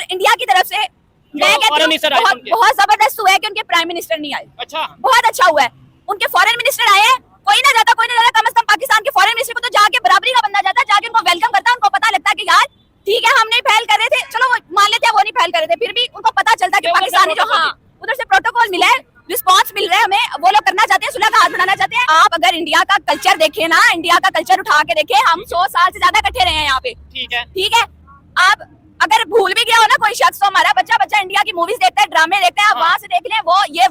India की तरफ से मैं कहती हूँ बहुत जबरदस्त हुआ है कि उनके प्राइम मिनिस्टर नहीं आए। अच्छा, बहुत अच्छा हुआ है। उनके फॉरेन मिनिस्टर आए हैं, कोई ना जाता कम से कम पाकिस्तान के फॉरेन मिनिस्टर को तो जाके बराबरी का बंदा जाता, जाके उनको वेलकम करता, उनको पता लगता है कि यार ठीक है हम नहीं पहल कर रहे थे, चलो वो मान लेते हैं वो नहीं पहल कर रहे थे, फिर भी उनको पता चलता कि पाकिस्तानी जो हाँ उधर से प्रोटोकॉल मिला है, रिस्पांस मिल रहा है हमें, वो लोग करना चाहते हैं, सुलह का हाथ बनाना चाहते हैं। आप अगर इंडिया का कल्चर देखें ना, इंडिया का कल्चर उठा के देखें, हम 100 साल से ज्यादा इकट्ठे रहे हैं यहाँ पे। ठीक है। आप अगर भूल भी गया हो ना कोई शख्स, तो हमारा बच्चा इंडिया की मूवीज देखता है, ड्रामे देखते हैं, आप वहाँ से देख लें,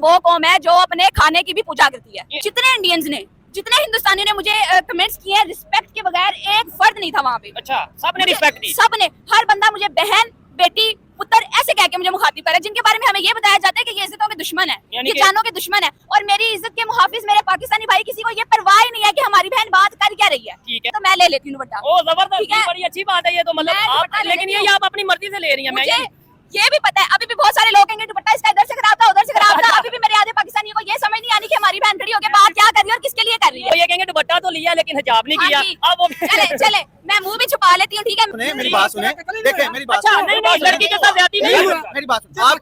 वो कौम है जो अपने खाने की भी पूजा करती है। जितने इंडियंस ने, जितने हिंदुस्तानियों ने मुझे कमेंट्स किए हैं, रिस्पेक्ट के बगैर एक फर्द नहीं था वहाँ पे। अच्छा, सबने रिस्पेक्ट दी, सबने, हर बंदा मुझे बहन, बेटी, पुत्र ऐसे कह के मुझे मुखातिब करे, जिनके बारे में हमें ये बताया जाता है कि ये इज्जतों के दुश्मन है, ये जानों के दुश्मन है, और मेरी इज्जत के मुहाफिज मेरे पाकिस्तानी भाई, किसी को ये परवाह ही नहीं है कि हमारी बहन बात कर क्या रही है। ठीक है, तो मैं ले लेती हूँ दुपट्टा। ओ जबरदस्त, बड़ी अच्छी बात है ये तो, मतलब आप, लेकिन ये आप अपनी मर्जी से ले रही हैं। मुझे ये भी पता है, अभी भी बहुत सारे लोग कहेंगे दुपट्टा इसका इधर से खराब था, उधर से खराब था। अभी भी मेरे आधे पाकिस्तानियों को ये समझ नहीं आनी कि हमारी बहन खड़ी होकर बात क्या कर रही है और किसके लिए कर रही है। तो ये कहेंगे दुपट्टा तो लिया लेकिन हिजाब नहीं किया। अब वो चले मैं मुंह भी छुपा लेती हूँ, ठीक है। मेरी बात सुने, देखें मेरी बात। अच्छा, नहीं लड़की के साथ ज्यादती नहीं, मेरी बात सुन, आप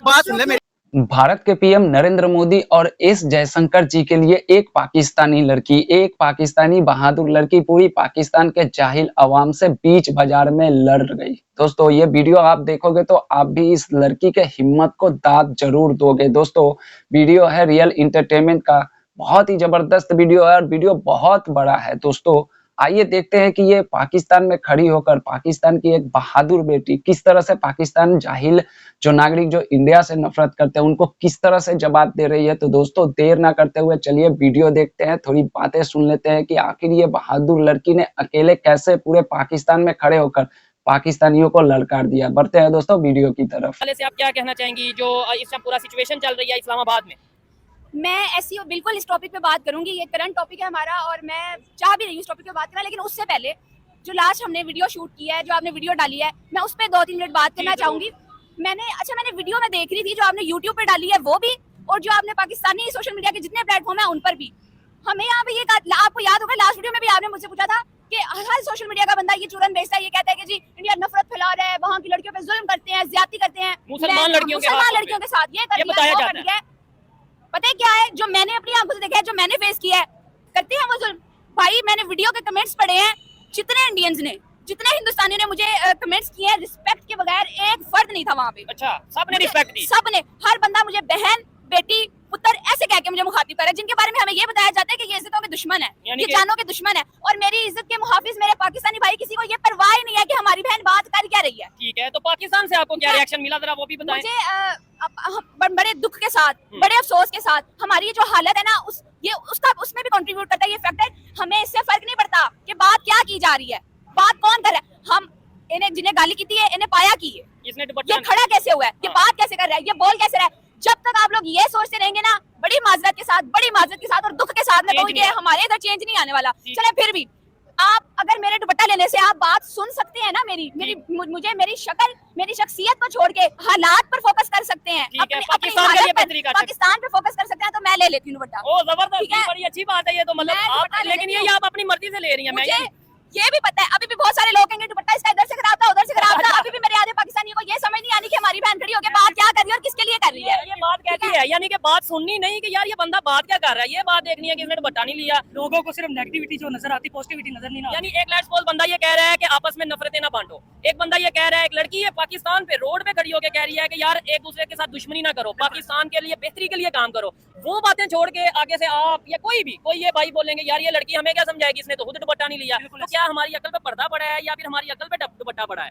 बात सुन ले मेरी। भारत के पीएम नरेंद्र मोदी और एस जयशंकर जी के लिए एक पाकिस्तानी लड़की, एक पाकिस्तानी बहादुर लड़की पूरी पाकिस्तान के जाहिल अवाम से बीच बाजार में लड़ गई। दोस्तों ये वीडियो आप देखोगे तो आप भी इस लड़की के हिम्मत को दाद जरूर दोगे। दोस्तों वीडियो है रियल इंटरटेनमेंट का, बहुत ही जबरदस्त वीडियो है और वीडियो बहुत बड़ा है। दोस्तों आइए देखते हैं कि ये पाकिस्तान में खड़ी होकर पाकिस्तान की एक बहादुर बेटी किस तरह से पाकिस्तान जाहिल जो नागरिक जो इंडिया से नफरत करते हैं उनको किस तरह से जवाब दे रही है। तो दोस्तों देर ना करते हुए चलिए वीडियो देखते हैं, थोड़ी बातें सुन लेते हैं कि आखिर ये बहादुर लड़की ने अकेले कैसे पूरे पाकिस्तान में खड़े होकर पाकिस्तानियों को ललकार दिया। बढ़ते हैं दोस्तों वीडियो की तरफ। से आप क्या कहना चाहेंगी जो इस समय पूरा सिचुएशन चल रही है इस्लामाबाद में? मैं ऐसी बिल्कुल इस टॉपिक पे बात करूंगी, ये करंट टॉपिक है हमारा और मैं चाह भी रही हूँ इस टॉपिक पे बात करना, लेकिन उससे पहले जो लास्ट हमने वीडियो शूट किया है, जो आपने वीडियो डाली है, मैं उस पर 2-3 मिनट बात करना चाहूंगी। मैंने वीडियो में देख रही थी जो आपने यूट्यूब पे डाली है वो भी, और जो आपने पाकिस्तानी सोशल मीडिया के जितने प्लेटफॉर्म है उन पर भी। हमें यहाँ पे ये आपको याद होगा लास्ट वीडियो में भी आपने मुझसे पूछा था कि हर सोशल मीडिया का बंदा ये चूरन भेजता है, ये कहता है कि जी इंडिया नफरत फैला रहा है, वहाँ की लड़कियों पे जुल्म करते हैं, ज्यादती करते हैं मुसलमान लड़कियों के साथ, ये कर दिया है। पता है क्या है जो मैंने अपनी आंखों से देखा है, जो मैंने फेस किया है, करते हैं वो जुल्म। भाई मैंने वीडियो के कमेंट्स पढ़े हैं, जितने इंडियंस ने, जितने हिंदुस्तानियों ने मुझे कमेंट्स किए हैं, रिस्पेक्ट के बगैर एक फर्द नहीं था वहाँ पे। अच्छा, सबने रिस्पेक्ट दी, सबने, हर बंदा मुझे बहन, बेटी, पुत्र ऐसे कह के मुझे मुखातिब करे, जिनके बारे में हमें ये बताया जाता है कि ये इज्जतों के दुश्मन है, ये जानों के दुश्मन है, और मेरी इज्जत के मुहाफिज मेरे पाकिस्तानी भाई, किसी को ये परवाह ही नहीं है कि हमारी बहन बात कर क्या रही है। ठीक है, तो पाकिस्तान से आपको क्या रिएक्शन मिला, जरा वो भी बताएं। मुझे बड़े दुख के साथ, बड़े अफसोस के साथ, हमारी जो हालत है ना उसमें भी कंट्रीब्यूट करता है ये फैक्टर। हमें इससे फर्क नहीं पड़ता कि बात क्या की जा रही है, बात कौन कर रहा है। हम इन्हें जिन्हें गाली की थी इन्हें पाया की है, ये खड़ा कैसे हुआ है, ये बात कैसे कर रहा है, ये बोल कैसे रहा है। जब तक आप लोग ये सोचते रहेंगे ना, बड़ी माजरत के साथ और दुख के साथ में, तो ये हमारे इधर चेंज नहीं आने वाला। चले फिर भी आप अगर मेरे दुपट्टा लेने से आप बात सुन सकते हैं ना, मुझे मेरी शक्ल, मेरी शख्सियत को छोड़ के हालात पर फोकस कर सकते हैं, पाकिस्तान पे फोकस कर सकते हैं, तो मैं ले लेती हूँ दुपट्टा। ओ जबरदस्त, बड़ी अच्छी बात है ये तो, मतलब आप, लेकिन ये आप अपनी मर्जी से ले रही हैं। मैं ये भी पता है, अभी भी बहुत सारे लोग कहेंगे दुपट्टा इसका इधर से खराब था, उधर से खराब था। अभी भी मेरे आधे पाकिस्तानियों को ये समझ नहीं आनी कि हमारी बहन खड़ी होकर बात क्या कर रही है और किसके लिए कर रही है। ये बात कहती है, यानी कि बात सुननी नहीं कि यार ये बंदा बात क्या कर रहा है, ये बात देखनी है कि इसने दुपट्टा नहीं लिया। लोगों को सिर्फ नेगेटिविटी जो नजर आती, पॉजिटिविटी नजर नहीं आती। यानी एक लेट्स सपोज बंदा ये कह रहा है कि आपस में नफरतें ना बांटो, एक बंदा ये कह रहा है, एक लड़की है पाकिस्तान पे रोड पे खड़ी होकर कह रही है कि यार एक दूसरे के साथ दुश्मनी ना करो, पाकिस्तान के लिए बेहतरी के लिए काम करो। वो बातें छोड़ के आगे से आप या कोई ये भाई बोलेंगे यार ये लड़की हमें क्या समझाएगी, इसने तो खुद दुपट्टा नहीं लिया। तो क्या हमारी अकल पे पर्दा पड़ा है या फिर हमारी अकल पे दुपट्टा पड़ा है?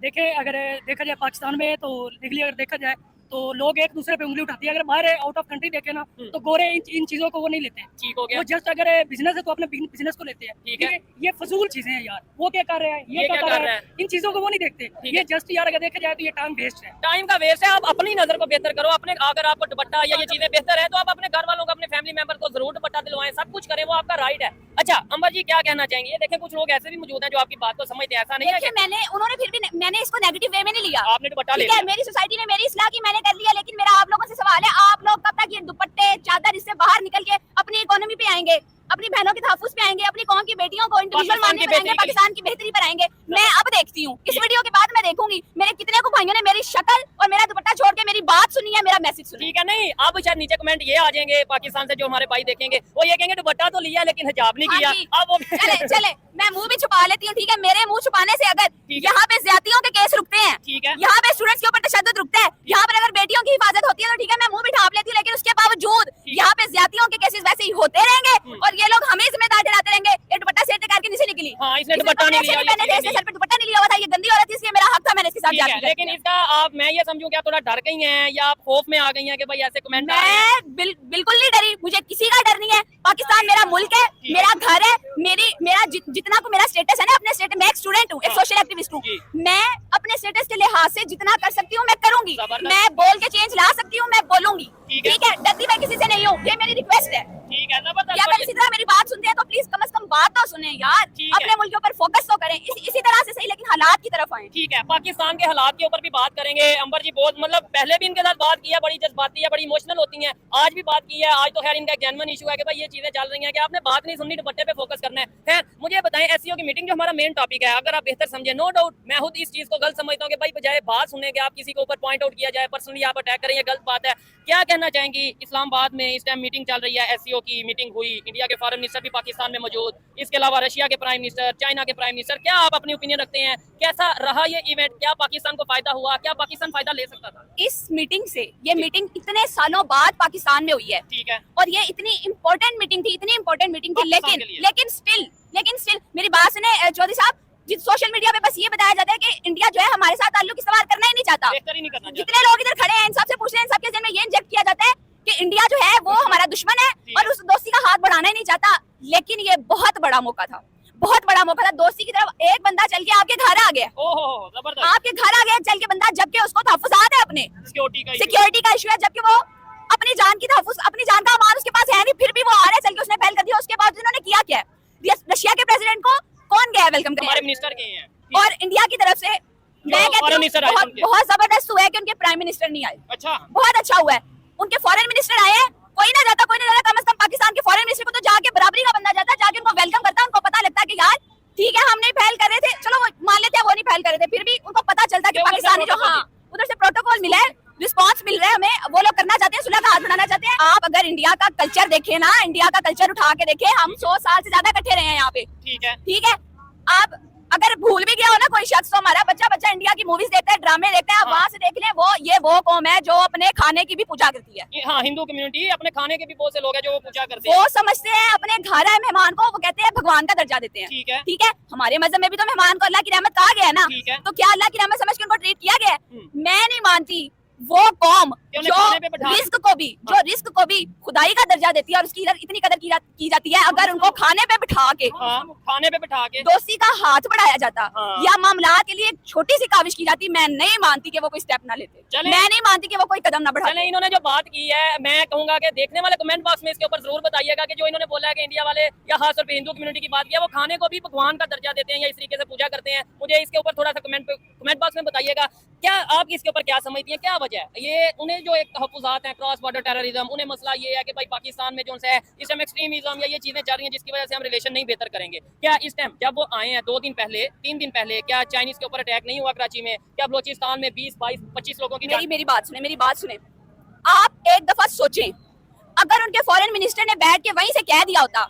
देखे अगर देखा जाए पाकिस्तान में तो लीगली अगर देखा जाए तो लोग एक दूसरे पे उंगली उठाती है। अगर बाहर आउट ऑफ कंट्री देखे ना तो गोरे इन चीजों को वो नहीं लेते हैं। ठीक हो गया, वो जस्ट अगर बिजनेस है तो अपने बिजनेस को लेते हैं। ठीक है, ये फजूल चीजें हैं यार, वो क्या कर रहे हैं, ये क्या कर रहे हैं, इन चीजों को वो नहीं देखते। ये जस्ट यार अगर देखा जाए तो ये टाइम वेस्ट है, टाइम का वेस्ट है। आप अपनी नजर को बेहतर करो, अपने अगर आपको दुपट्टा या ये चीजें बेहतर है तो आप अपने घर वालों को, अपने फैमिली मेंबर को जरूर दुपट्टा दिलवाएं, सब कुछ करें, वो आपका राइट है। अच्छा अंबर जी क्या कहना चाहेंगे? ये देखें कुछ लोग ऐसे भी मौजूद हैं जो आपकी बात को समझते हैं, ऐसा नहीं है कि उन्होंने फिर भी मैंने इसको नेगेटिव वे में नहीं लिया। आपने दुपट्टा ले लिया, मेरी सोसाइटी ने मेरी इस्लाह की, मैंने कर लिया, लेकिन मेरा आप लोगों से सवाल है, आप लोग कब तक ये दुपट्टे चादर इससे बाहर निकल के अपनी इकोनॉमी पे आएंगे? अपनी बहनों के तहफ्फुज़ पे आएंगे, अपनी कौम की बेटियों को इंडिविजुअल मानने पे आएंगे, पाकिस्तान की बेहतरी पर आएंगे। मैं अब देखती हूँ, इस वीडियो के बाद मैं देखूंगी मेरे कितने को भाइयों ने मेरी शक्ल और मेरा दुपट्टा छोड़ के मेरी बात सुनी है, मेरा मैसेज सुनी। ठीक है, नहीं अब शायद नीचे कमेंट ये आ जाएंगे पाकिस्तान से जो हमारे भाई देखेंगे, वो ये कहेंगे दुपट्टा तो लिया लेकिन हिजाब नहीं किया। अब वो चले मैं मुंह भी छुपा लेती हूँ, ठीक है। मेरे मुंह छुपाने से अगर यहाँ पे ज्यादतियों के केस रुकते हैं, ठीक है, यहाँ पे स्टूडेंट्स के ऊपर तशद्दुद रुकता है, यहाँ पर अगर बेटियों की हिफाजत होती है तो ठीक है मैं मुंह भी ढांप लेती हूँ, लेकिन उसके बावजूद यहाँ पे ज्यादतियों के केसेस वैसे ही होते रहेंगे और ये लोग हमें जिम्मेदार ठहराते रहेंगे। ये दुपट्टा सेट करके नीचे निकली, हाँ, इसने दुपट्टा नहीं लिया, इसने सर पे दुपट्टा नहीं लिया हुआ था, ये गंदी औरत थी, इसलिए मेरा हक था, मैंने इसके साथ जाती। लेकिन इसका आप मैं ये समझूं क्या थोड़ा डर गई हैं या आप खौफ में आ गई हैं कि भाई ऐसे कमेंट मैं बिल्कुल नहीं डरी, मुझे किसी का डर नहीं है। पाकिस्तान मेरा मुल्क है, मेरा घर है, मेरा जितना को मेरा स्टेटस है ना, अपने स्टेटस, मैं एक स्टूडेंट हूँ, एक सोशल एक्टिविस्ट हूँ, मैं अपने स्टेटस के लिहाज से जितना कर सकती हूँ मैं करूंगी, मैं बोल के चेंज ला सकती हूँ, मैं बोलूंगी, ठीक है। डरती मैं किसी से नहीं हूँ, ये मेरी रिक्वेस्ट है। ठीक है, जबरदस्त। या अगर इसी तरह मेरी बात सुनते हैं तो प्लीज कम से कम बात तो सुने यार, अपने मुल्क के ऊपर फोकस तो करें, इसी तरह से सही, लेकिन हालात की तरफ आए। ठीक है, पाकिस्तान के हालात के ऊपर भी बात करेंगे। अंबर जी बहुत मतलब पहले भी इनके साथ बात की है, बड़ी जज्बाती है, बड़ी इमोशनल होती हैं, आज भी बात की है। आज तो खैर इनका एक जेन्युइन इशू है कि भाई ये चीजें चल रही हैं कि आपने बात नहीं सुननी, दुपट्टे पे फोकस करना है। खैर मुझे बताएं, एसईओ की मीटिंग जो हमारा मेन टॉपिक है, अगर आप बेहतर समझे, नो डाउट मैं खुद इस चीज को गलत समझता हूँ कि भाई बजाय बात सुनने के आप किसी के ऊपर पॉइंट आउट किया जाए, पर्सनली आप अटैक करें, ये गलत बात है। क्या कहना चाहेंगी? इस्लामाबाद में इस टाइम मीटिंग चल रही है, एसईओ की मीटिंग हुई, इंडिया के फॉरेन मिनिस्टर भी पाकिस्तान में मौजूद, इसके अलावा रशिया के प्राइम मिनिस्टर, चाइना के प्राइम मिनिस्टर, क्या आप अपनी ओपिनियन रखते हैं? कैसा रहा ये इवेंट? क्या पाकिस्तान को फायदा हुआ? क्या पाकिस्तान फायदा ले सकता था इस मीटिंग से? ये मीटिंग इतने सालों बाद पाकिस्तान में हुई है, ठीक है, और ये इतनी इम्पोर्टेंट मीटिंग थी, इतनी इम्पोर्टेंट मीटिंग थी, पाकिस्तान के लिए। लेकिन स्टिल मेरी बात सुने चौधरी साहब, जिस सोशल मीडिया पे बस ये बताया जाता है कि इंडिया जो है हमारे साथ ताल्लुक इस्तेमाल करना ही नहीं चाहता। बेहतर ही नहीं करना चाहता। जितने लोग इधर खड़े हैं इन सबसे पूछ रहे हैं, इन सबके जहन में ये इंजेक्ट किया जाता है कि इंडिया जो है वो हमारा दुश्मन है और उस दोस्ती का हाथ बढ़ाना ही नहीं चाहता। लेकिन ये बहुत बड़ा मौका था, बहुत बड़ा मौका था। दोस्ती की तरफ एक बंदा चल के आपके घर आ गया, ओहो जबरदस्त, आपके घर आ गया चल के बंदा, जबकि उसको तहफ्फुज़ात है अपने, सिक्योरिटी का इशू है, जबकि वो अपनी जान की तहफ्फुज़, अपनी जान का अमान उसके पास है नहीं, फिर भी वो आ रहा है चल के, उसने पहल कर दिया। उसके बाद उन्होंने किया क्या? रशिया के प्रेसिडेंट को कौन गया वेलकम करने? हमारे मिनिस्टर गए हैं, और इंडिया की तरफ से मैं कहती हूँ बहुत जबरदस्त हुआ है कि उनके प्राइम मिनिस्टर नहीं आए। अच्छा, बहुत अच्छा हुआ है, उनके फॉरेन मिनिस्टर आए हैं। कोई ना जाता, कम से कम पाकिस्तान के फॉरेन मिनिस्टर को तो जाके बराबरी का बंदा जाता, जाके उनको वेलकम करता, उनको पता लगता है कि यार ठीक है हम नहीं पहल कर रहे थे, चलो वो मान लेते हैं वो नहीं पहल कर रहे थे, फिर भी उनको पता चलता कि पाकिस्तान जो, हाँ उधर से प्रोटोकॉल मिला है, रिस्पांस मिल रहा है हमें, वो लोग करना चाहते हैं, सुलह का हाथ बढ़ाना चाहते हैं। आप अगर इंडिया का कल्चर देखें ना, इंडिया का कल्चर उठा के देखें, हम 100 साल से ज्यादा इकट्ठे रहे हैं यहाँ पे, ठीक है। आप अगर भूल भी गया हो ना कोई शख्स, तो हमारा बच्चा इंडिया की मूवीज देखता है, ड्रामे देखता है, आप वहाँ से देख लें, वो कौम है जो अपने खाने की भी पूजा करती है। हाँ, हिंदू कम्युनिटी अपने खाने के भी बहुत से लोग हैं जो वो पूजा करते हैं, वो समझते हैं अपने घर आए मेहमान को, वो कहते हैं भगवान का दर्जा देते हैं, ठीक है। हमारे मजहब में भी तो मेहमान को अल्लाह की रहमत कहा गया है ना, तो क्या अल्लाह की रहमत समझ के उनको ट्रीट किया गया है? मैं नहीं मानती वो कौम जो रिस्क को भी खुदाई का दर्जा देती है और उसकी इतनी कदर की जाती है, अगर उनको खाने पे बिठा के दोस्ती का हाथ बढ़ाया जाता या मामला के लिए छोटी सी काविश की जाती, मैं नहीं मानती कि वो कोई स्टेप ना लेते, मैं नहीं मानती कि वो कोई कदम ना बढ़ाते। इन्होंने जो बात की है, मैं कहूंगा कि देखने वाले कमेंट बॉक्स में इसके ऊपर जरूर बताइएगा कि जो इन्होंने बोला है कि इंडिया वाले या खासतौर पे हिंदू कम्युनिटी की बात किया, वो खाने को भी भगवान का दर्जा देते हैं या इस तरीके से पूजा करते हैं। मुझे इसके ऊपर थोड़ा सा कमेंट बॉक्स में बताइएगा, क्या आप इसके ऊपर क्या समझती हैं, क्या वजह है ये? उन्हें जो एक तहफ्फुज़ात हैं, क्रॉस बॉर्डर टेररिज्म, उन्हें मसला ये है कि भाई पाकिस्तान में जो है इस टाइम एक्सट्रीमिज्म या ये चीजें चल रही हैं जिसकी वजह से हम रिलेशन नहीं बेहतर करेंगे। क्या इस टाइम जब वो आए हैं 2 दिन पहले 3 दिन पहले, क्या चाइनीज के ऊपर अटैक नहीं हुआ कराची में? क्या बलोचिस्तान में 20, 22, 25 लोगों की मेरी बात सुने, आप एक दफा सोचें, अगर उनके फॉरेन मिनिस्टर ने बैठ के वहीं से कह दिया होता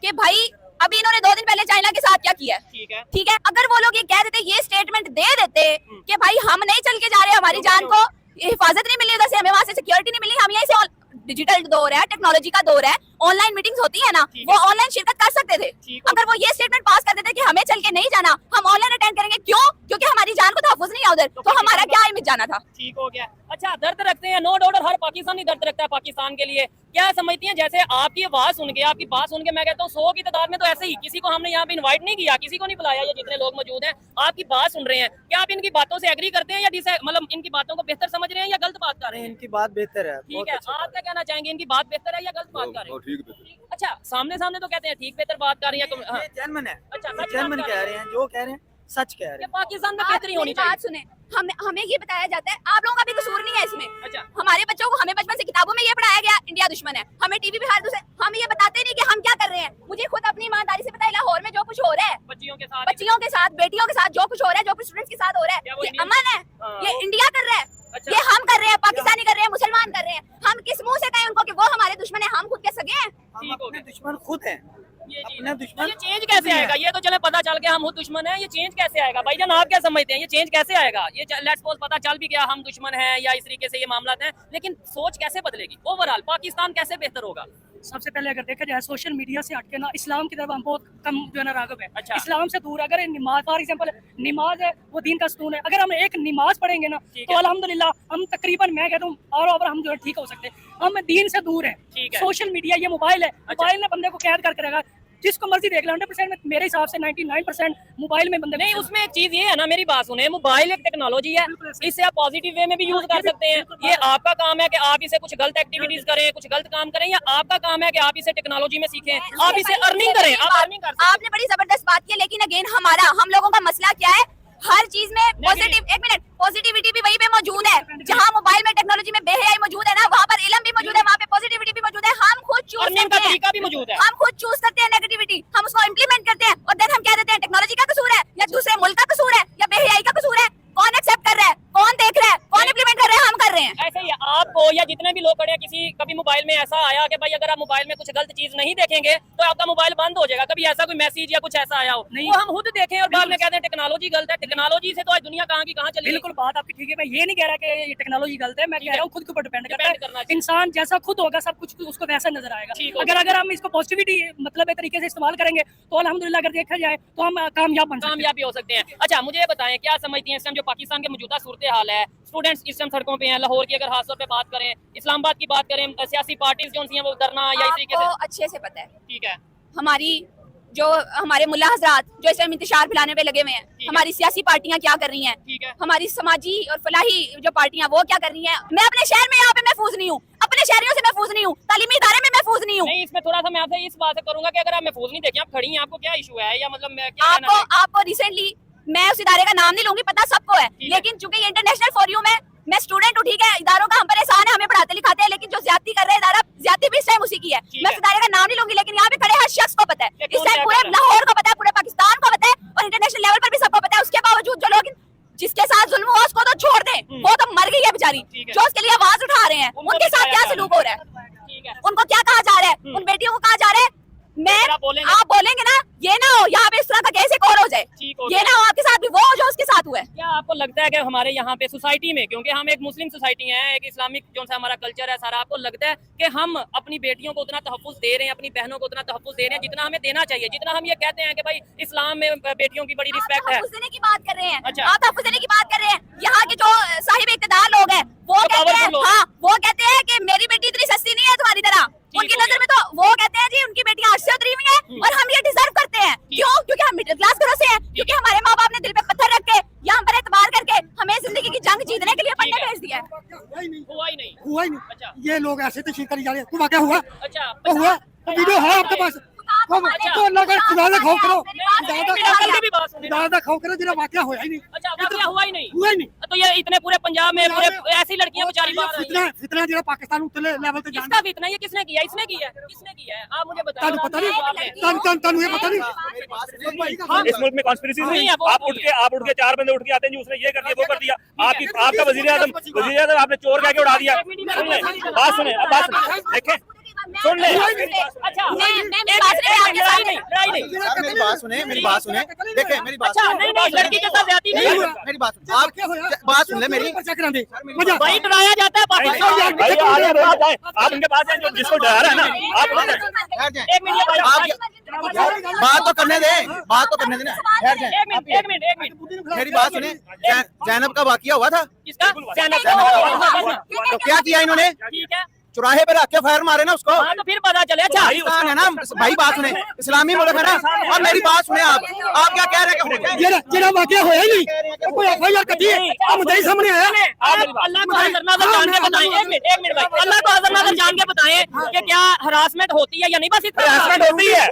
कि भाई अभी इन्होंने 2 दिन पहले चाइना के साथ क्या किया, ठीक है, अगर वो लोग ये कह देते, ये स्टेटमेंट दे देते कि भाई हम नहीं चल के जा रहे, हमारी जान को हिफाजत नहीं मिली, उधर से हमें वहां से सिक्योरिटी नहीं मिली, हम यहीं से डिजिटल दौर है, टेक्नोलॉजी का दौर है, ऑनलाइन मीटिंग्स होती है ना, वो ऑनलाइन शिरकत कर सकते थे। अगर वो ये स्टेटमेंट पास कर देते कि हमें चल के नहीं जाना, हम ऑनलाइन अटेंड करेंगे, क्यों? क्योंकि हमारी जान को तहफ्फुज़ नहीं है उधर, तो हमारा क्या इमेज जाना था? ठीक हो गया। अच्छा, दर्द रखते हैं, नो डाउट, हर पाकिस्तानी दर्द रखता है पाकिस्तान के लिए। क्या समझती हैं, जैसे आपकी आवाज सुन के, आपकी बात सुन के, मैं कहता हूँ 100 की तादाद में तो ऐसे ही किसी को हमने यहाँ पे इनवाइट नहीं किया, किसी को नहीं बुलाया, ये जितने लोग मौजूद हैं आपकी बात सुन रहे हैं, क्या आप इनकी बातों से एग्री करते हैं या मतलब इनकी बातों को बेहतर समझ रहे हैं या गलत बात कर रहे हैं? इनकी बात बेहतर है। ठीक है, आप क्या कहना चाहेंगे, इनकी बात बेहतर है या गलत बात कर रहे हैं? अच्छा, सामने तो कहते हैं ठीक बेहतर बात कर रही है, जेन्युइन है। अच्छा, जेन्युइन कह रहे हैं, जो कह रहे हैं सच कह रहे कि पाकिस्तान में आप बेहतरी होनी मेरी बात चाहिए। सुने, हमें ये बताया जाता है, आप लोगों का भी कसूर नहीं है इसमें। अच्छा। हमारे बच्चों को हमें बचपन से किताबों में ये पढ़ाया गया इंडिया दुश्मन है, हमें टीवी पे हर दूसरे हम ये बताते नहीं कि हम क्या कर रहे हैं। मुझे खुद अपनी ईमानदारी से पता है लाहौर में जो कुछ हो रहा है बच्चियों के साथ बच्चियों के साथ, बेटियों के साथ जो कुछ हो रहा है, जो कुछ स्टूडेंट्स के साथ हो रहा क्या है, वो ये इंडियन- अमन है, हाँ। ये इंडिया कर रहा है, अच्छा। ये हम कर रहे हैं, पाकिस्तानी कर रहे हैं, मुसलमान कर रहे हैं। हम किस मुंह से कहें उनको कि वो हमारे दुश्मन है, हम खुद के सगे हैं। हम अपने दुश्मन खुद हैं। ये चीज अपने है। दुश्मन ये चेंज कैसे आएगा? ये तो चले पता चल गया हम दुश्मन है, ये चेंज कैसे आएगा भाईजान? आप क्या समझते हैं ये चेंज कैसे आएगा? ये लेट्स सपोज पता चल भी गया हम दुश्मन हैं या इस तरीके से ये मामला है, लेकिन सोच कैसे बदलेगी? ओवरऑल पाकिस्तान कैसे बेहतर होगा? सबसे पहले अगर देखा जाए सोशल मीडिया से हटके ना इस्लाम की तरफ हम बहुत कम जो है ना राग़िब है। अच्छा। इस्लाम से दूर अगर नमाज फॉर एग्जांपल नमाज है वो दीन का सुकून है, अगर हम एक नमाज पढ़ेंगे ना ठीक तो है। अल्हम्दुलिल्लाह हम तकरीबन मैं कहता हूँ और ओवर हम जो है ठीक हो सकते हैं। हम दीन से दूर है। ठीक है। सोशल मीडिया ये मोबाइल है, मोबाइल ने बंदे को कैद करके रखा, जिसको मर्जी देख लो। 100% में मेरे हिसाब से 99% मोबाइल में बंदे नहीं, उसमें एक चीज ये है ना, मेरी बात सुने, मोबाइल एक टेक्नोलॉजी है, इससे आप पॉजिटिव वे में भी यूज कर सकते हैं। ये आपका काम है कि आप इसे कुछ गलत एक्टिविटीज करें, कुछ गलत काम करें, या आपका काम है कि आप इसे टेक्नोलॉजी में सीखें, आप इसे अर्निंग करें, आप अर्निंग कर सकते हैं। आपने बड़ी जबरदस्त बात की, लेकिन अगेन हम लोगों का मसला क्या है, हर चीज में पॉजिटिव, एक मिनट, पॉजिटिविटी भी वहीं पे मौजूद है जहां मोबाइल में टेक्नोलॉजी में बेहयाई मौजूद है ना, वहाँ पर इल्म भी मौजूद है, वहाँ पे पॉजिटिविटी भी मौजूद है। हम खुद चूज अर्निंग का करते तरीका हैं, भी मौजूद है। हम खुद चूज करते हैं नेगेटिविटी, हम उसको इम्प्लीमेंट करते हैं और देन हम कह देते हैं टेक्नोलॉजी का कसूर है या दूसरे मुल्क का कसूर है या बेहयाई का कसूर है। कौन एक्सेप्ट कर रहा है, कौन देख रहा है, कौन इम्प्लीमेंट कर रहा है? हम कर रहे हैं। ऐसे ही आपको या जितने भी लोग खड़े हैं, किसी कभी मोबाइल में ऐसा आया कि भाई अगर आप मोबाइल में कुछ गलत चीज नहीं देखेंगे तो आपका मोबाइल बंद हो जाएगा? कभी ऐसा कोई मैसेज या कुछ ऐसा आया हो? नहीं। वो हम खुद देखें और बाद में कहते हैं टेक्नोलॉजी गलत है। टेक्नोलॉजी से तो आज दुनिया कहाँ की कहाँ चली गई। बिल्कुल बात आपकी ठीक है। मैं ये नहीं कह रहा कि ये टेक्नोलॉजी गलत है, मैं कह रहा हूँ खुद के ऊपर डिपेंड Depend करना करता है। चाहिए। इंसान जैसा खुद होगा सब कुछ उसको वैसा नजर आएगा। ठीक हो अगर हम इसको पॉजिटिविटी मतलब एक तरीके से इस्तेमाल करेंगे तो अल्हम्दुलिल्लाह अगर देखा जाए तो हम कामयाब बन सकते हैं। कामयाबी हो सकते हैं। अच्छा, मुझे ये बताएं, क्या समझती हैं इस टाइम जो पाकिस्तान के मौजूदा सूरत हाल है, स्टूडेंट्स इस टाइम सड़कों पे हैं, लाहौर की अगर खासतौर पे बात करें, इस्लामाबाद की बात करें, सियासी पार्टीज जो सी हैं वो धरना या इस तरीके आपको से, अच्छे से पता है ठीक है, हमारी जो हमारे मुल्ला हजरात जो इस टाइम इंतशार फैलाने पे लगे हुए हैं, है। हमारी सियासी पार्टियां क्या कर रही हैं, ठीक है, हमारी समाजी और फलाही जो पार्टियां वो क्या कर रही हैं। मैं अपने शहर में यहाँ पे महफूज नहीं हूँ, अपने शहरियों से महफूज नहीं हूँ, तालीमी इदारे में महफूज नहीं हूँ। नहीं, इसमें थोड़ा सा मैं आपसे इस बात से करूंगा कि अगर आप महफूज नहीं देखें, आप खड़ी हैं, आपको क्या इशू है, या मतलब मैं क्या कहना आपको चाहती आपको रिसेंटली, मैं उस इदारे का नाम नहीं लूंगी, पता सबको है, ठीक है। लेकिन चूंकि ये इंटरनेशनल फॉर यू में मैं स्टूडेंट हूँ, ठीक है, इदारों का हम पर एहसान है, हमें पढ़ाते लिखाते हैं, लेकिन जो ज्यादती कर रहे हैं इदारा, ज्यादती भी इस टाइम उसी की है। ठीक मैं है। उस इदारे का नाम नहीं लूंगी, लेकिन यहाँ पे खड़े हर शख्स को पता है, कि इस कौन टाइम क्या पूरे कर रहा है। लाहौर को पता है, पूरे पाकिस्तान को पता है और इंटरनेशनल लेवल पर भी सबको पता है। उसके बावजूद जो लोग जिसके साथ जुल्म हुआ उसको तो छोड़ दे, वो तो मर गई है बेचारी, ठीक है। जो उसके लिए आवाज उठा रहे हैं, उनको उनके साथ बताया क्या जा रहा सलूक हो रहा है, ठीक है, उनको क्या कहा जा रहा है, उन बेटियों को कहा जा रहा है। मैं अगर आप बोलेंगे- आप बोलेंगे ना, ये ना हो यहाँ पे इस तरह का केस एक और हो जाए, ठीक हो ये जाए। ना हो आपके साथ भी वो जो उसके साथ हुआ है। क्या आपको लगता है कि हमारे यहाँ पे सोसाइटी में, क्योंकि हम एक मुस्लिम सोसाइटी है, एक इस्लामिक जो सा हमारा कल्चर है सारा, आपको लगता है कि हम अपनी बेटियों को उतना तहफ़्फ़ुज़ दे रहे हैं, अपनी बहनों को उतना तहफ़्फ़ुज़ दे रहे हैं जितना हमें देना चाहिए, जितना हम ये कहते हैं कि भाई इस्लाम में बेटियों की बड़ी आप रिस्पेक्ट है? तहफ़्फ़ुज़ देने की बात कर रहे हैं, अच्छा। आप तहफ़्फ़ुज़ देने की बात कर रहे हैं। यहाँ के जो साहिब इक़्तिदार लोग हैं वो जो कहते हैं, powerful लोग। हाँ, वो कहते हैं कि मेरी बेटी इतनी सस्ती नहीं है तुम्हारी तरह। उनकी हो नजर में तो वो कहते हैं जी उनकी बेटियां अर्श से उतरी हुई हैं और हम ये डिजर्व करते हैं। क्यों? क्योंकि हम मिडिल क्लास घरों से हैं, क्योंकि हमारे माँ बाप ने दिल पे पत्थर रख के या हम पर एतबार करके हमें जिंदगी की जंग जीतने के लिए पढ़ने ठीक है। भेज दिया है। हुआ ही नहीं हुआ ही नहीं। हुआ ही नहीं अच्छा, ये लोग ऐसे तशरीह करी जा रहे हैं। तुम क्या हुआ अच्छा, तो हुआ तो वीडियो है आपके पास तो अल्लाह का खुदा का खौफ करो अंकल की भी बात सुनिए। खुदा का खौफ करो जिन्हें वाकया होया ही नहीं अच्छा, वाकया हुआ ही नहीं। हुआ ही नहीं तो ये इतने पूरे पंजाब में पूरे ऐसी लड़कियां बेचारी बाहर आई हैं। फितना जिहड़ा पाकिस्तान उतले लेवल ते जान किसका फितना? ये किसने किया? इसने किया है? किसने किया है? आप मुझे बताइए। तानु पता आप जवाब नहीं दें। तानु ये पता नहीं इस मुल्क में कॉन्स्पिरेसी नहीं नहीं है, वो आप नहीं उठ के 4 बंदे उठ के आते हैं जी उसने ये कर दिया वो कर दिया आपकी आपका वजीर आजम आपने चोर कह के उड़ा दिया। सुन ले बात सुने अब बात सुने देखें सुन ले अच्छा, मैं बात नहीं आपके लड़ाई सामने। नहीं, लड़ाई नहीं। मेरी बात सुने मेरी बात सुने देखे मेरी बात अच्छा, नहीं नहीं, लड़की के साथ ज्यादती नहीं है। मेरी बात सुन आप बात सुन ले मेरी भाई डराया जाता है पाकिस्तान। भाई आगे बढ़ जाए आप उनके पास जाए जो जिसको डरा रहा है ना आप वहाँ जाए। ठहर जाएं। एक मिनट भाई, आप बात तो करने दे बात तो करने देना ठहर जाएं। एक मिनट। मेरी बात सुने जैनब का वाकया हुआ था किसका? तो क्या किया इन्होंने ठीक है, चौराहे पे रख के फायर मारे ना उसको हाँ तो फिर पता चले। अच्छा, पाकिस्तान है ना भाई बात सुने इस्लामी मुल्क है ना और मेरी बात सुने आप क्या कह रहे हैं जेड़ा वाकया होया ही नहीं कोई एफआईआर कटी है अब मुद्दे ही सामने आया आप अल्लाह को हज़र नज़र जान के बताएं। एक मिनट भाई, अल्लाह को हज़र नज़र जान के बताएं कि क्या हरासमेंट होती है या नहीं? बस इतना हरासमेंट होती है।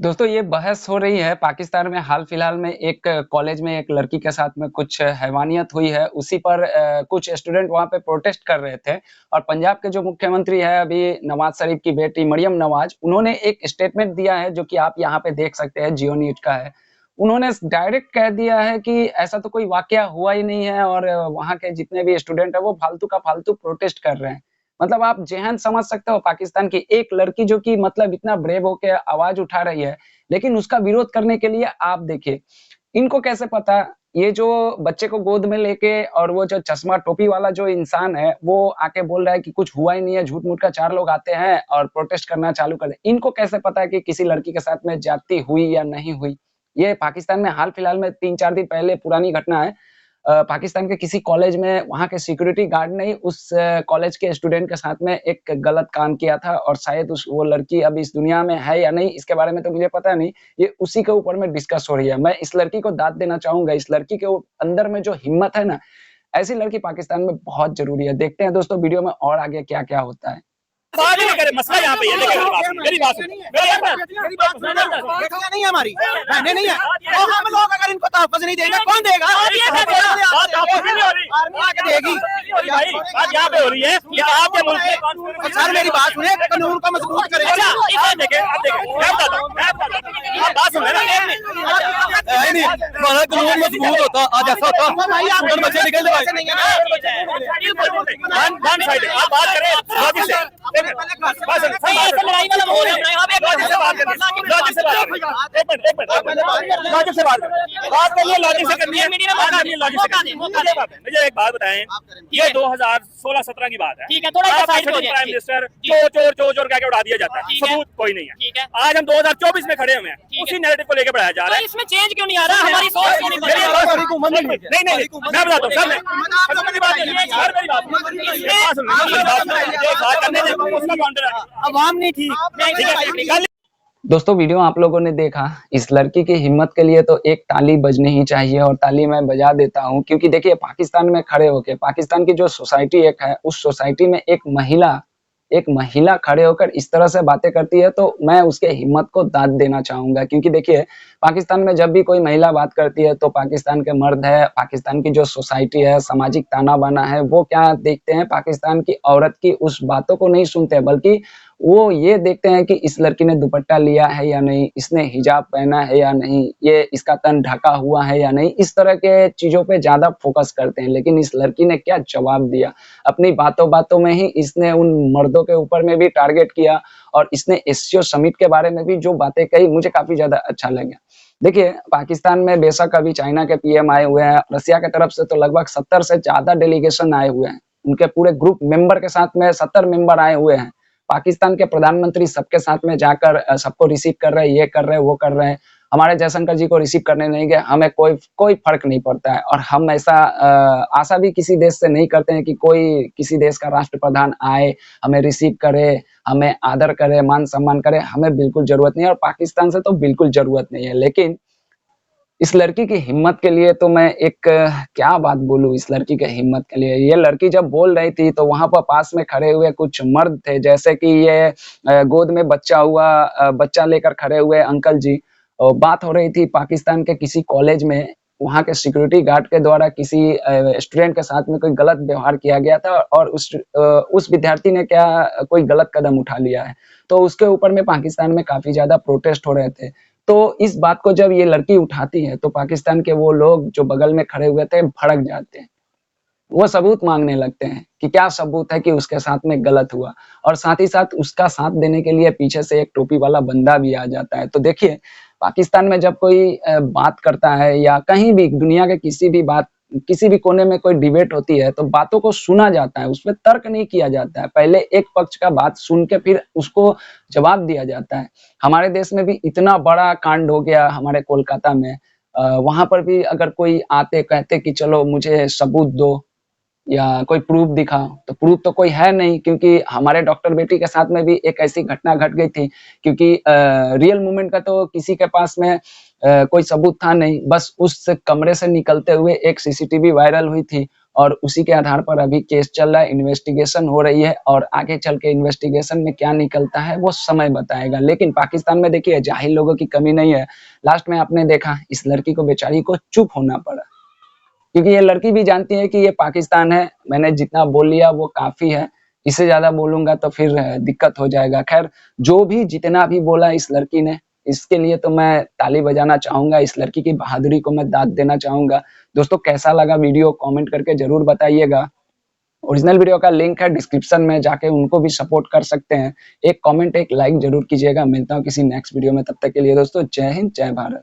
दोस्तों ये बहस हो रही है पाकिस्तान में। हाल फिलहाल में एक कॉलेज में एक लड़की के साथ में कुछ हैवानियत हुई है, उसी पर कुछ स्टूडेंट वहाँ पे प्रोटेस्ट कर रहे थे। और पंजाब के जो मुख्यमंत्री है अभी नवाज शरीफ की बेटी मरियम नवाज, उन्होंने एक स्टेटमेंट दिया है जो कि आप यहाँ पे देख सकते हैं, जियो न्यूज का है। उन्होंने डायरेक्ट कह दिया है कि ऐसा तो कोई वाकया हुआ ही नहीं है और वहाँ के जितने भी स्टूडेंट है वो फालतू का फालतू प्रोटेस्ट कर रहे हैं। मतलब आप जेहन समझ सकते हो, पाकिस्तान की एक लड़की जो कि मतलब इतना ब्रेव होके आवाज उठा रही है, लेकिन उसका विरोध करने के लिए आप देखिए, इनको कैसे पता, ये जो बच्चे को गोद में लेके और वो जो चश्मा टोपी वाला जो इंसान है वो आके बोल रहा है कि कुछ हुआ ही नहीं है, झूठ मूठ का 4 लोग आते हैं और प्रोटेस्ट करना चालू कर दे। इनको कैसे पता है कि किसी लड़की के साथ में ज्यादती हुई या नहीं हुई? ये पाकिस्तान में हाल फिलहाल में 3-4 दिन पहले पुरानी घटना है। पाकिस्तान के किसी कॉलेज में वहाँ के सिक्योरिटी गार्ड ने उस कॉलेज के स्टूडेंट के साथ में एक गलत काम किया था और शायद वो लड़की अब इस दुनिया में है या नहीं, इसके बारे में तो मुझे पता नहीं। ये उसी के ऊपर में डिस्कस हो रही है। मैं इस लड़की को दाद देना चाहूंगा। इस लड़की के अंदर में जो हिम्मत है ना, ऐसी लड़की पाकिस्तान में बहुत जरूरी है। देखते हैं दोस्तों वीडियो में और आगे क्या क्या होता है। बात नहीं करे, मसला यहाँ पे ये मेरी बात सुन, बेटियां नहीं है हमारी, बहनें नहीं है, तो हम लोग अगर इनको तहफ़्फ़ुज़ नहीं देंगे कौन देगा? आर्मी आके देगी। बात यहाँ पे हो रही है कि आपके मुल्क में सर मेरी बात सुने, कानून को मजबूत करें। आप बात सुन नहीं, हमारा कानून मजबूत होता आज ऐसा होता बच्चे निकल आप बात करें लॉजिक से, लड़ाई वाला माहौल है यहाँ पे। लॉजिक से बात करिए, लॉजिक से करनी है। मुझे एक बात बताएं, ये 2016-17 की बात है, ठीक है, थोड़ा प्राइम मिनिस्टर चोर कह के उड़ा दिया जाता है, सबूत कोई नहीं है। आज हम 2024 में खड़े हुए हैं, उसी नैरेटिव को लेकर बढ़ाया जा रहा है। इसमें चेंज क्यों नहीं आ रहा? हमारी सोच क्यों नहीं बदल रही? नहीं, मैं बताता हूँ सर, अवाम नहीं ठीक। दोस्तों वीडियो आप लोगों ने देखा, इस लड़की की हिम्मत के लिए तो एक ताली बजनी ही चाहिए और ताली मैं बजा देता हूं, क्योंकि देखिए पाकिस्तान में खड़े होके, पाकिस्तान की जो सोसाइटी एक है, उस सोसाइटी में एक महिला खड़े होकर इस तरह से बातें करती है तो मैं उसके हिम्मत को दाद देना चाहूंगा। क्योंकि देखिए पाकिस्तान में जब भी कोई महिला बात करती है तो पाकिस्तान के मर्द है, पाकिस्तान की जो सोसाइटी है, सामाजिक ताना बाना है, वो क्या देखते हैं, पाकिस्तान की औरत की उस बातों को नहीं सुनते, बल्कि वो ये देखते हैं कि इस लड़की ने दुपट्टा लिया है या नहीं, इसने हिजाब पहना है या नहीं, ये इसका तन ढका हुआ है या नहीं, इस तरह के चीजों पे ज्यादा फोकस करते हैं। लेकिन इस लड़की ने क्या जवाब दिया, अपनी बातों में ही इसने उन मर्दों के ऊपर में भी टारगेट किया और इसने एससीओ समिट के बारे में भी जो बातें कही, मुझे काफी ज्यादा अच्छा लगा। देखिए पाकिस्तान में बेशक अभी चाइना के पीएम आए हुए हैं, रसिया के तरफ से तो लगभग 70 से ज्यादा डेलीगेशन आए हुए हैं, उनके पूरे ग्रुप मेंबर के साथ में 70 मेंबर आए हुए हैं। पाकिस्तान के प्रधानमंत्री सबके साथ में जाकर सबको रिसीव कर रहे हैं, ये कर रहे हैं, वो कर रहे हैं। हमारे जयशंकर जी को रिसीव करने नहीं गए, हमें कोई फर्क नहीं पड़ता है और हम ऐसा आशा भी किसी देश से नहीं करते हैं कि कोई किसी देश का राष्ट्रप्रधान आए, हमें रिसीव करे, हमें आदर करे, मान सम्मान करे, हमें बिल्कुल जरूरत नहीं है और पाकिस्तान से तो बिल्कुल जरूरत नहीं है। लेकिन इस लड़की की हिम्मत के लिए तो मैं एक क्या बात बोलूं, इस लड़की के हिम्मत के लिए, ये लड़की जब बोल रही थी तो वहां पर पास में खड़े हुए कुछ मर्द थे, जैसे कि ये गोद में बच्चा लेकर खड़े हुए अंकल जी, और बात हो रही थी पाकिस्तान के किसी कॉलेज में वहां के सिक्योरिटी गार्ड के द्वारा किसी स्टूडेंट के साथ में कोई गलत व्यवहार किया गया था और उस विद्यार्थी ने क्या कोई गलत कदम उठा लिया है, तो उसके ऊपर में पाकिस्तान में काफी ज्यादा प्रोटेस्ट हो रहे थे। तो इस बात को जब ये लड़की उठाती है तो पाकिस्तान के वो लोग जो बगल में खड़े हुए थे भड़क जाते हैं, वो सबूत मांगने लगते हैं कि क्या सबूत है कि उसके साथ में गलत हुआ, और साथ ही साथ उसका साथ देने के लिए पीछे से एक टोपी वाला बंदा भी आ जाता है। तो देखिए पाकिस्तान में जब कोई बात करता है या कहीं भी दुनिया के किसी भी कोने में कोई डिबेट होती है तो बातों को सुना जाता है, उसमें तर्क नहीं किया जाता है, पहले एक पक्ष का बात सुन के फिर उसको जवाब दिया जाता है। हमारे देश में भी इतना बड़ा कांड हो गया हमारे कोलकाता में, वहां पर भी अगर कोई आते कहते कि चलो मुझे सबूत दो या कोई प्रूफ दिखाओ, तो प्रूफ तो कोई है नहीं, क्योंकि हमारे डॉक्टर बेटी के साथ में भी एक ऐसी घटना घट गई थी, क्योंकि रियल मूवमेंट का तो किसी के पास में कोई सबूत था नहीं, बस उस कमरे से निकलते हुए एक सीसीटीवी वायरल हुई थी, और उसी के आधार पर अभी केस चल रहा है, इन्वेस्टिगेशन हो रही है और आगे चल के इन्वेस्टिगेशन में क्या निकलता है वो समय बताएगा। लेकिन पाकिस्तान में देखिए जाहिल लोगों की कमी नहीं है। लास्ट में आपने देखा इस लड़की को बेचारी को चुप होना पड़ा, क्योंकि ये लड़की भी जानती है कि ये पाकिस्तान है। मैंने जितना बोल लिया वो काफी है, इससे ज्यादा बोलूंगा तो फिर दिक्कत हो जाएगा। खैर जो भी जितना भी बोला इस लड़की ने, इसके लिए तो मैं ताली बजाना चाहूंगा, इस लड़की की बहादुरी को मैं दाद देना चाहूंगा। दोस्तों कैसा लगा वीडियो कमेंट करके जरूर बताइएगा। ओरिजिनल वीडियो का लिंक है डिस्क्रिप्शन में, जाके उनको भी सपोर्ट कर सकते हैं। एक कमेंट एक लाइक जरूर कीजिएगा। मिलता हूँ किसी नेक्स्ट वीडियो में, तब तक के लिए दोस्तों जय हिंद जय भारत।